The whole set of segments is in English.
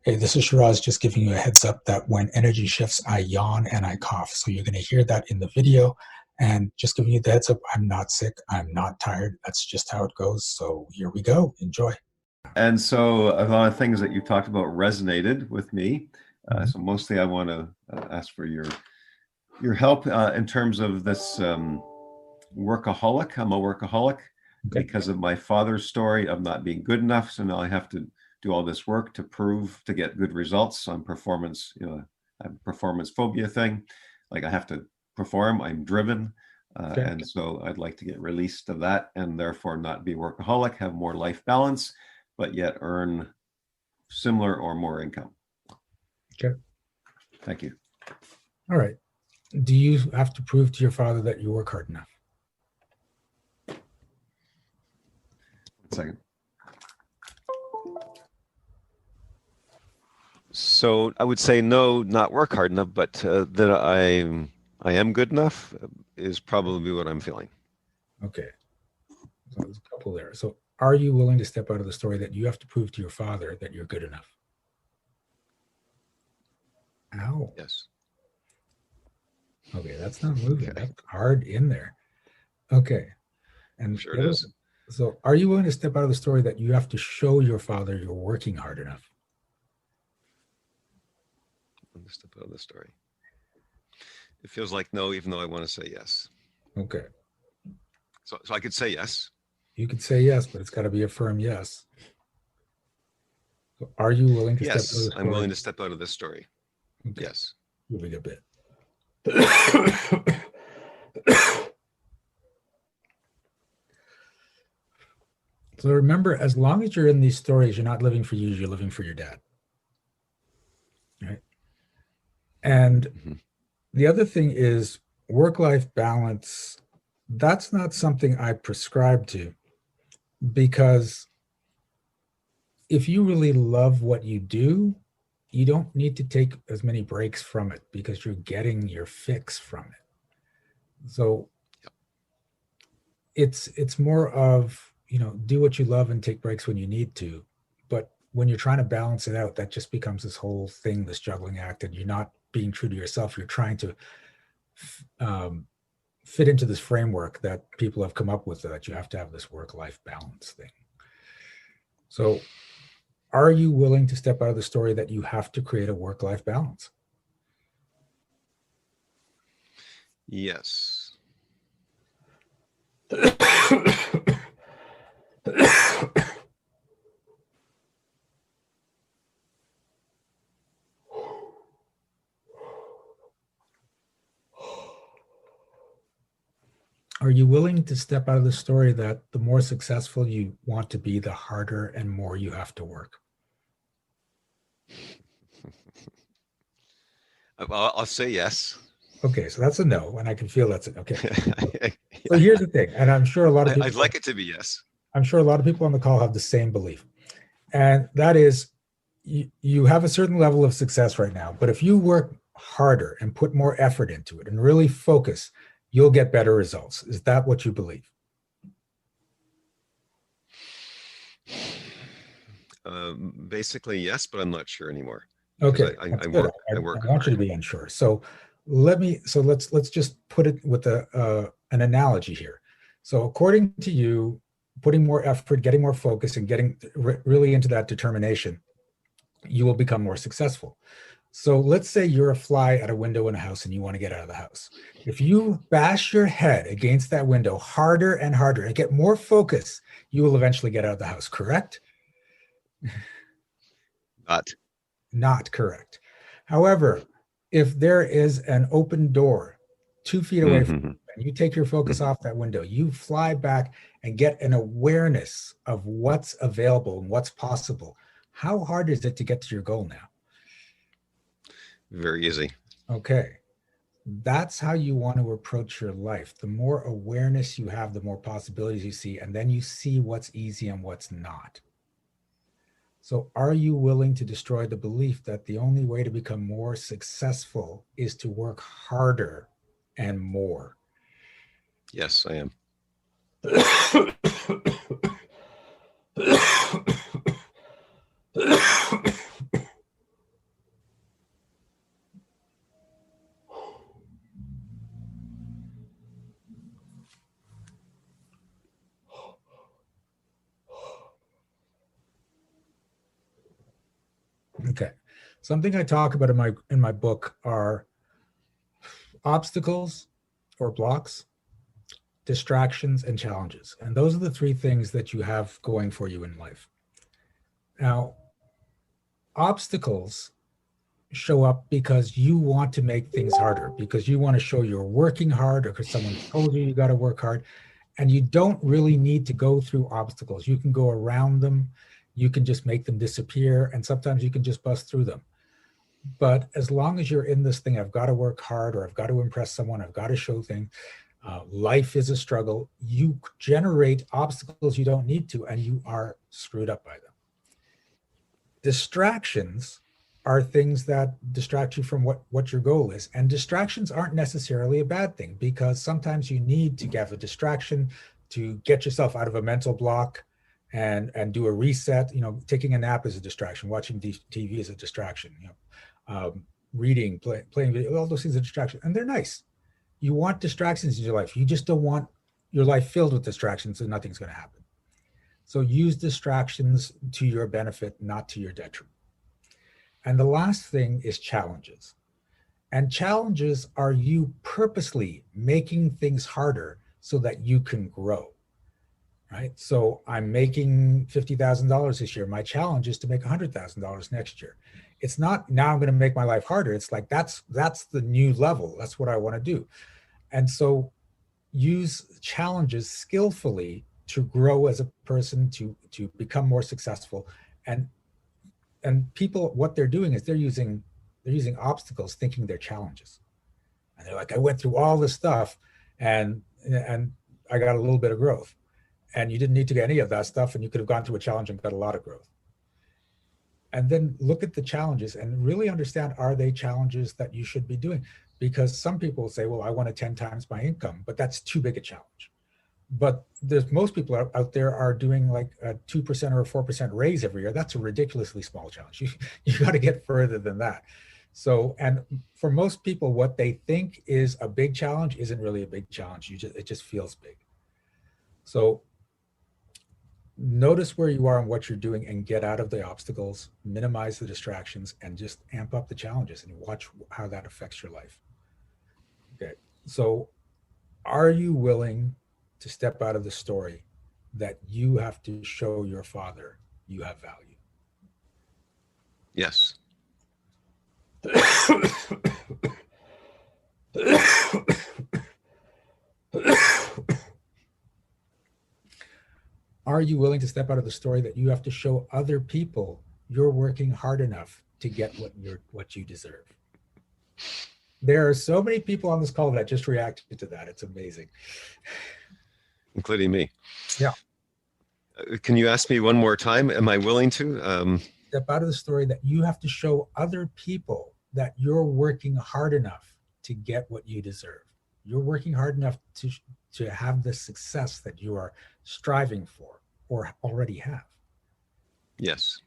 Hey, this is Shiraz, just giving you a heads up that when energy shifts, I yawn and I cough. So you're going to hear that in the video. And just giving you the heads up, I'm not sick. I'm not tired. That's just how it goes. So here we go. Enjoy. And so a lot of things that you talked about resonated with me. Mhm. So mostly I want to ask for your help in terms of this workaholic. I'm a workaholic Okay. because of my father's story of not being good enough. So now I have to do all this work to prove to get good results on performance. I have a performance phobia thing. Like I have to perform. I'm driven. Okay. And so I'd like to get released of that and therefore not be workaholic, have more life balance, but yet earn similar or more income. Okay. Thank you. All right. Do you have to prove to your father that you work hard enough? 1 second. So I would say no, not work hard enough, but that I am good enough is probably what I'm feeling. Okay. So there's a couple there. So are you willing to step out of the story that you have to prove to your father that you're good enough? Ow. Yes. Okay, that's not moving. Okay. That's hard in there. Okay. I'm And sure the it other, is. so are you willing to step out of the story that you have to show your father you're working hard enough? Let me step out of the story. It feels like no, even though I want to say yes. Okay. So I could say yes. You could say yes, but it's got to be a firm yes. So are you willing to step out of Yes, the I'm willing story? to step out of this story. Okay. Yes. Moving a bit. So remember, as long as you're in these stories, you're not living for you, you're living for your dad. Right. And Mm-hmm. the other thing is work-life balance. That's not something I prescribe to, because if you really love what you do, you don't need to take as many breaks from it because you're getting your fix from it. So Yep. it's more of, do what you love and take breaks when you need to. But when you're trying to balance it out, that just becomes this whole thing, this juggling act, and you're not being true to yourself. You're trying to um, fit into this framework that people have come up with, that you have to have this work-life balance thing. So are you willing to step out of the story that you have to create a work-life balance? Yes. Are you willing to step out of the story that the more successful you want to be, the harder and more you have to work? I'll say yes. Okay, so that's a no, and I can feel that's it. Okay. So Yeah. here's the thing, and I'm sure a lot of I'd people, like it to be yes. I'm sure a lot of people on the call have the same belief. And that is, you have a certain level of success right now, but if you work harder and put more effort into it and really focus, you'll get better results. Is that what you believe? Basically yes, but I'm not sure anymore because Okay, that's I good. work I work I want you to hard. be unsure. So let's just put it with an analogy here. So according to you, putting more effort, getting more focus, and getting really into that determination, you will become more successful. So let's say you're a fly at a window in a house and you want to get out of the house. If you bash your head against that window harder and harder and get more focus, you will eventually get out of the house, correct? Not. Not correct. However, if there is an open door 2 feet away from Mm-hmm. you and you take your focus Mm-hmm. off that window, you fly back and get an awareness of what's available and what's possible. How hard is it to get to your goal now? Very easy. Okay. That's how you want to approach your life. The more awareness you have, the more possibilities you see, and then you see what's easy and what's not. So, are you willing to destroy the belief that the only way to become more successful is to work harder and more? Yes, I am. Something I talk about in my book are obstacles or blocks, distractions, and challenges. And those are the three things that you have going for you in life. Now, obstacles show up because you want to make things harder, because you want to show you're working hard, or because someone told you you got to work hard. And you don't really need to go through obstacles. You can go around them. You can just make them disappear. And sometimes you can just bust through them. But as long as you're in this thing, I've got to work hard, or I've got to impress someone, I've got to show things, life is a struggle. You generate obstacles you don't need to, and you are screwed up by them. Distractions are things that distract you from what your goal is. And distractions aren't necessarily a bad thing, because sometimes you need to have a distraction to get yourself out of a mental block and do a reset. You know, taking a nap is a distraction. Watching TV is a distraction. You know, reading, playing video, all those things are distractions, and they're nice. You want distractions in your life. You just don't want your life filled with distractions, and nothing's going to happen. So use distractions to your benefit, not to your detriment. And the last thing is challenges. And challenges are you purposely making things harder so that you can grow, right? So I'm making $50,000 this year. My challenge is to make $100,000 next year. It's not now I'm going to make my life harder. It's like that's the new level. That's what I want to do. And so use challenges skillfully to grow as a person, to become more successful. And people, what they're doing is they're using obstacles thinking they're challenges. And they're like, I went through all this stuff and I got a little bit of growth. And you didn't need to get any of that stuff, and you could have gone through a challenge and got a lot of growth. And then look at the challenges and really understand, are they challenges that you should be doing? Because some people say, well, I want to 10 times my income, but that's too big a challenge. But there's most people out there are doing like a 2% or a 4% raise every year. That's a ridiculously small challenge. You got to get further than that. So, and for most people, what they think is a big challenge isn't really a big challenge. It just feels big. So notice where you are and what you're doing, and get out of the obstacles, minimize the distractions, and just amp up the challenges and watch how that affects your life. Okay. So are you willing to step out of the story that you have to show your father you have value? Yes. Are you willing to step out of the story that you have to show other people you're working hard enough to get what you deserve? There are so many people on this call that just reacted to that. It's amazing. Including me. Yeah. Can you ask me one more time? Am I willing to? Step out of the story that you have to show other people that you're working hard enough to get what you deserve. You're working hard enough to have the success that you are striving for or already have. Yes.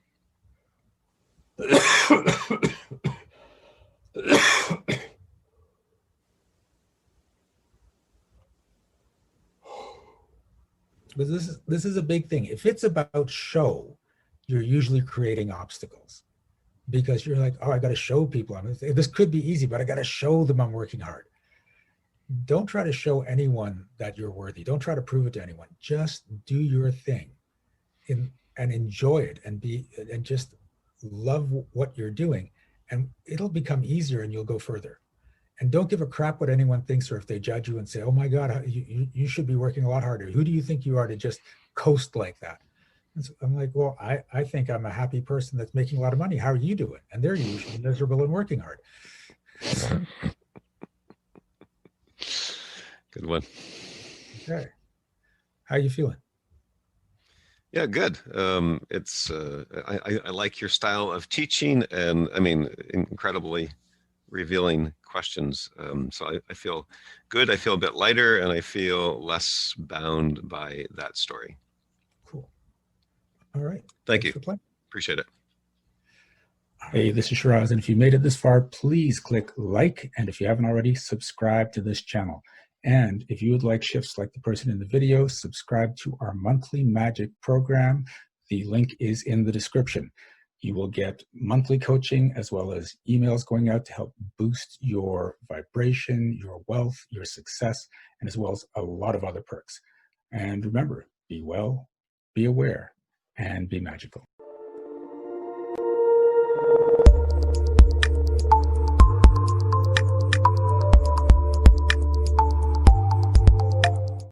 But this is a big thing. If it's about show, you're usually creating obstacles, because you're like, oh, I got to show people. This could be easy, but I got to show them I'm working hard. Don't try to show anyone that you're worthy. Don't try to prove it to anyone. Just do your thing and enjoy it, and just love what you're doing, and it'll become easier and you'll go further. And don't give a crap what anyone thinks, or if they judge you and say, oh my God, you should be working a lot harder. Who do you think you are to just coast like that? And so I'm like, well, I think I'm a happy person that's making a lot of money. How are you doing? And they're usually miserable and working hard. Good one. Okay. How are you feeling? Yeah, good. It's I like your style of teaching, and I mean, incredibly revealing questions. So I feel good. I feel a bit lighter, and I feel less bound by that story. Cool. All right. Thank Thanks you. for playing. Appreciate it. Hey, this is Shiraz, and if you made it this far, please click like, and if you haven't already, subscribe to this channel. And if you would like shifts like the person in the video, subscribe to our monthly magic program. The link is in the description. You will get monthly coaching as well as emails going out to help boost your vibration, your wealth, your success, and as well as a lot of other perks. And remember, be well, be aware, and be magical.